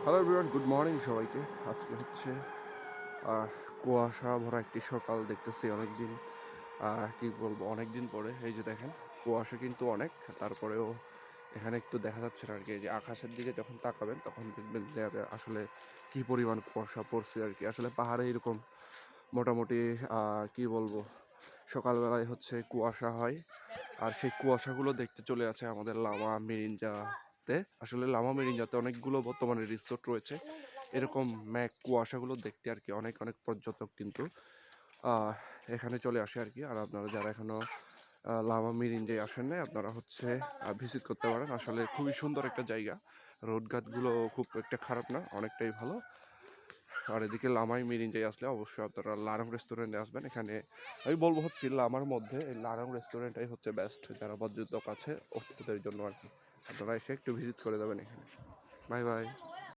Hello everyone, good morning সবাইকে। আজকে হচ্ছে আহ, কুয়াশা ভরা একটি সকাল দেখতেছি অনেকদিন, কি বলবো, অনেক দিন পরে। এই যে দেখেন, কুয়াশা কিন্তু অনেক, তারপরেও এখানে একটু দেখা যাচ্ছে না আর কি। এই যে আকাশের দিকে যখন তাকাবেন তখন দেখবেন যে আসলে কি পরিমাণ কুয়াশা পড়ছে আর কি। আসলে পাহাড়ে এরকম মোটামুটি কি বলবো, সকালবেলায় হচ্ছে কুয়াশা হয়, আর সেই কুয়াশাগুলো দেখতে চলে আছে আমাদের লামা মেরিঞ্জাতে। আসলে লামা মেরিঞ্জাতে অনেকগুলো বর্তমানে রিসোর্ট রয়েছে। এরকম ম্যাগ কুয়াশাগুলো দেখতে আর কি অনেক অনেক পর্যটক কিন্তু আহ, এখানে চলে আসে আর কি। আর আপনারা যারা এখনো লামা মেরিঞ্জায় আসেন না, আপনারা হচ্ছে ভিজিট করতে পারেন। আসলে খুবই সুন্দর একটা জায়গা। রোডঘাটগুলো খুব একটা খারাপ না, অনেকটাই ভালো। আর এদিকে লামাই মিরিঞ্জাই আসলে অবশ্যই আপনারা লারং রেস্টুরেন্টে আসবেন। এখানে আমি বলবো হচ্ছে লামার মধ্যে এই লারং রেস্টুরেন্টটাই হচ্ছে বেস্ট, যারা পর্যটক আছে ওদের জন্য আর কি। আপনারা এসে একটু ভিজিট করে দেবেন এখানে। Bye bye.